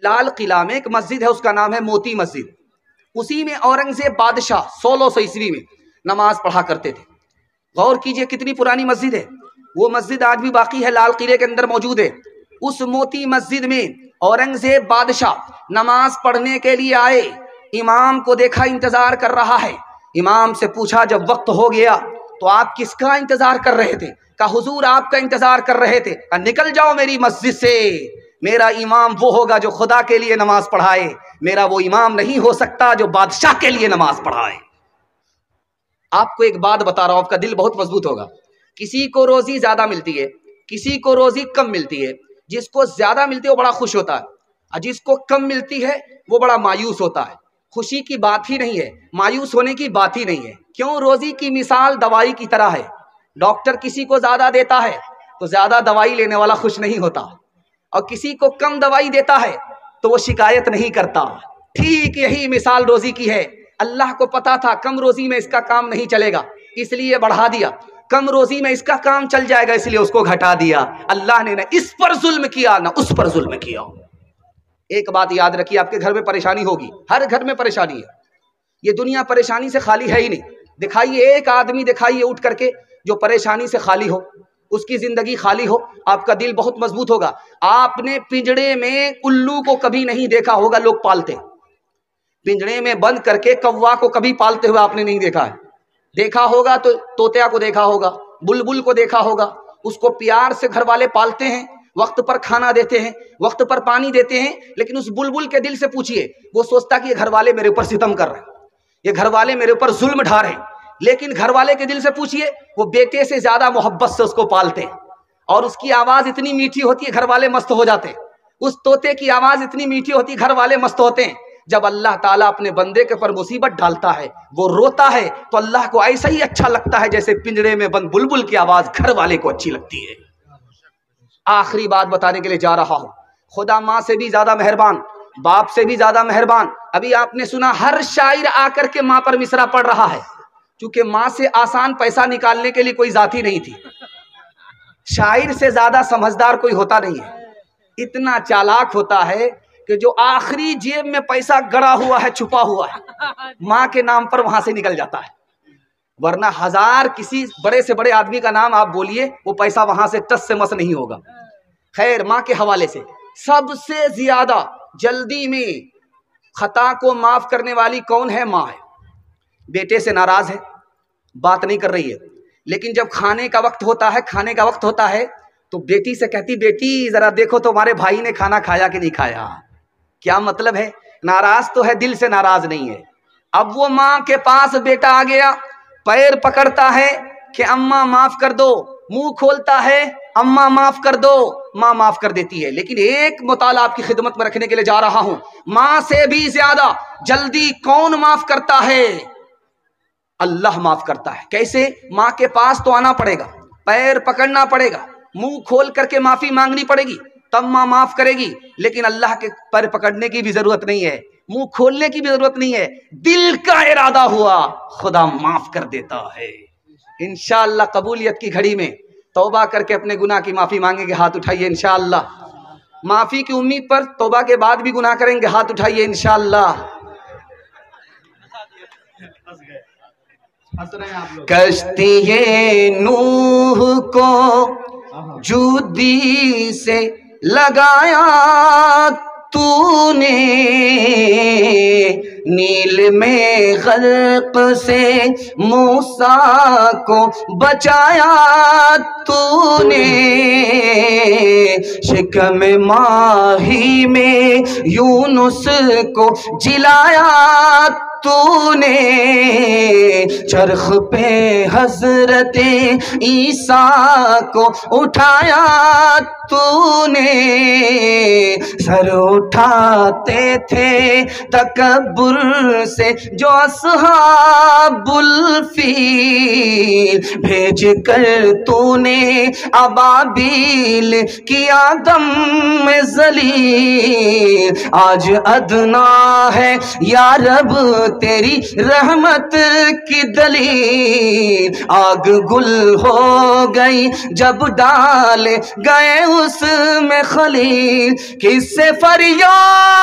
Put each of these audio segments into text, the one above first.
لال قلعہ میں ایک مسجد ہے، اس کا نام ہے موتی مسجد. اسی میں اورنگزیب بادشاہ 1600 عیسوی میں نماز پڑھا کرتے تھے. غور کیجئے کتنی پرانی مسجد ہے. وہ مسجد آج بھی باقی ہے، لال قلعے کے اندر موجود ہے. اس موتی مسجد میں اورنگزیب بادشاہ نماز پڑھنے کے لیے آئے. امام کو دیکھا انتظار کر رہا ہے. امام سے پوچھا جب وقت ہو گیا تو آپ کس کا انتظار کر رہے تھے؟ کہا حضور آپ کا انتظار کر رہے تھے. کہا نکل جاؤ میری مسجد سے، میرا امام وہ ہوگا جو خدا کے لیے نماز پڑھائے، میرا وہ امام نہیں ہو سکتا جو بادشاہ کے لیے نماز پڑھائے. آپ کو ایک بات بتا رہا ہوں، آپ کا دل بہت مضبوط ہوگا. کسی کو روزی زیادہ ملتی ہے، کسی کو روزی کم ملتی ہے. جس کو زیادہ ملتی ہے وہ بڑا خوش ہوتا ہے، اور جس کو کم ملتی ہے وہ بڑا مایوس ہوتا ہے. خوشی کی بات ہی نہیں ہے، مایوس ہونے کی بات ہی نہیں ہے. کیوں؟ روزی کی مثال دوائی کی طرح ہے. ڈاکٹر کسی کو زیادہ دیتا ہے تو زیادہ دوائی لینے والا خوش نہیں ہوتا، اور کسی کو کم دوائی دیتا ہے تو وہ شکایت نہیں کرتا. ٹھیک یہی مثال روزی کی ہے. اللہ کو پتا تھا کم روزی میں اس کا کام نہیں چلے گا، اس لیے بڑھا دیا. کم روزی میں اس کا کام چل جائے گا، اس لیے اس کو گھٹا دیا. اللہ نے نہ اس پر ظلم کیا نہ اس پر ظلم کیا. ایک بات یاد رکھیے، آپ کے گھر میں پریشانی ہوگی، ہر گھر میں پریشانی ہے. یہ دنیا پریشانی سے خالی ہے ہی نہیں. دکھائیے ایک آدمی، دکھائیے اٹھ کر کے جو پریشانی سے خالی ہو، اس کی زندگی خالی ہو، آپ کا دل بہت مضبوط ہوگا. آپ نے پنجڑے میں الو کو کبھی نہیں دیکھا ہوگا، لوگ پالتے. پنجڑے میں بند کر کے کوا کو کبھی پالتے ہوئے آپ نے نہیں دیکھا ہے. دیکھا ہوگا تو طوطیا کو دیکھا ہوگا، بلبل کو دیکھا ہوگا. اس کو پیار سے گھر والے پالتے ہیں، وقت پر کھانا دیتے ہیں، وقت پر پانی دیتے ہیں. لیکن اس بلبل کے دل سے پوچھئے، وہ سوچتا کہ یہ گھر والے میرے اوپر ستم کر رہے ہیں، یہ گھر والے میرے اوپر ظلم ڈھا رہے ہیں. لیکن گھر والے کے دل سے پوچھئے، وہ بیٹے سے زیادہ محبت سے اس کو پالتے ہیں. اور اس کی آواز اتنی میٹھی ہوتی ہے گھر والے مست ہو جاتے ہیں. اس طوطے کی آواز اتنی میٹھی ہوتی ہے گھر والے مست ہوتے ہیں. جب اللہ تعالیٰ اپنے بندے کے پر مصیبت ڈالتا ہے، وہ روتا ہے تو اللہ کو ایسا ہی اچھا لگتا ہے جیسے پنجرے میں بند بلبل کی آواز گھر والے کو اچھی لگتی ہے. آخری بات بتانے کے لیے جا رہا ہوں. خدا ماں سے بھی زیادہ مہربان، باپ سے بھی زیادہ مہربان. ابھی آپ نے سنا ہر شاعر آ کر کے ماں پر مصرع پڑھ رہا ہے، چونکہ ماں سے آسان پیسہ نکالنے کے لیے کوئی ذات ہی نہیں تھی. شاعر سے زیادہ سمجھدار کوئی ہوتا نہیں ہے. اتنا چالاک ہوتا ہے کہ جو آخری جیب میں پیسہ گڑا ہوا ہے، چھپا ہوا ہے، ماں کے نام پر وہاں سے نکل جاتا ہے. ورنہ ہزار کسی بڑے سے بڑے آدمی کا نام آپ بولیے، وہ پیسہ وہاں سے ٹس سے مس نہیں ہوگا. خیر، ماں کے حوالے سے سب سے زیادہ جلدی میں خطا کو معاف کرنے والی کون ہے؟ ماں ہے. بیٹے سے ناراض ہے، بات نہیں کر رہی ہے، لیکن جب کھانے کا وقت ہوتا ہے تو بیٹی سے کہتی، بیٹی ذرا دیکھو تمہارے بھائی نے کھانا کھایا کہ نہیں کھایا. کیا مطلب ہے؟ ناراض تو ہے، دل سے ناراض نہیں ہے. اب وہ ماں کے پاس بیٹا آ گیا، پیر پکڑتا ہے کہ اماں معاف کر دو، منہ کھولتا ہے اماں معاف کر دو، ماں معاف کر دیتی ہے. لیکن ایک مطالعہ آپ کی خدمت میں رکھنے کے لیے جا رہا ہوں، ماں سے بھی زیادہ جلدی کون معاف کرتا ہے؟ اللہ معاف کرتا ہے. کیسے؟ ماں کے پاس تو آنا پڑے گا، پیر پکڑنا پڑے گا، منہ کھول کر کے معافی مانگنی پڑے گی، تب ماں معاف کرے گی. لیکن اللہ کے پیر پکڑنے کی بھی ضرورت نہیں ہے، منہ کھولنے کی بھی ضرورت نہیں ہے. دل کا ارادہ ہوا، خدا معاف کر دیتا ہے. انشاءاللہ قبولیت کی گھڑی میں توبہ کر کے اپنے گناہ کی معافی مانگیں گے، ہاتھ اٹھائیے. انشاءاللہ معافی کی امید پر توبہ کے بعد بھی گناہ کریں گے، ہاتھ اٹھائیے. انشاءاللہ کشتی نوح کو جودی سے لگایا تو نے، نیل میں غرق سے موسیٰ کو بچایا تو نے، شکم ماہی میں یونس کو جلایا تو نے، چرخ پہ حضرت عیسیٰ کو اٹھایا تو نے، سر اٹھاتے تھے تکبر سے جو اصحاب الفیل، بھیج کر تو نے ابابیل کیا دم ذلیل. آج ادنا ہے یا رب تیری رحمت کی دلیل، آگ گل ہو گئی جب ڈالے گئے اس میں خلیل. کس سے فریاد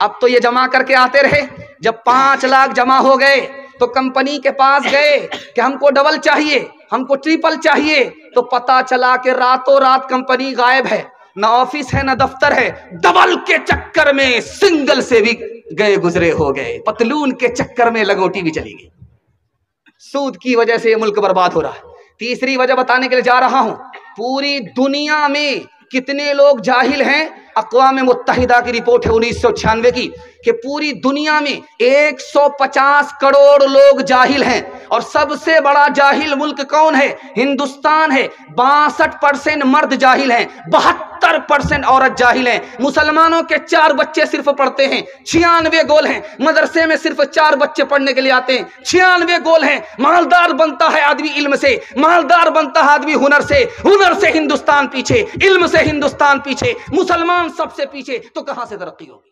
اب تو یہ جمع کر کے آتے رہے، جب 5 لاکھ جمع ہو گئے تو کمپنی کے پاس گئے کہ ہم کو ڈبل چاہیے، ہم کو ٹریپل چاہیے، تو پتا چلا کہ راتوں رات کمپنی غائب ہے، نہ آفس ہے نہ دفتر ہے، ڈبل کے چکر میں سنگل سے بھی گئے گزرے ہو گئے، پتلون کے چکر میں لنگوٹی بھی چلی گئی۔ سود کی وجہ سے یہ ملک برباد ہو رہا ہے۔ تیسری وجہ بتانے کے لیے جا رہا ہوں، پوری دنیا میں کتنے لوگ جاہل ہیں؟ اقوام متحدہ کی رپورٹ ہے 1996 کی کہ پوری دنیا میں 150 کروڑ لوگ جاہل ہیں، اور سب سے بڑا جاہل ملک کون ہے؟ ہندوستان ہے۔ 62% مرد جاہل ہیں، 72% عورت جاہل ہیں۔ مسلمانوں کے 4 بچے صرف پڑھتے ہیں، 96 گول ہیں۔ مدرسے میں صرف 4 بچے پڑھنے کے لیے آتے ہیں، 96 گول ہیں۔ مالدار بنتا ہے آدمی علم سے، مالدار بنتا ہے آدمی ہنر سے، ہنر سے ہندوستان پیچھے، علم سے ہندوستان پیچھے، مسلمان سب سے پیچھے، تو کہاں سے ترقی ہوگی؟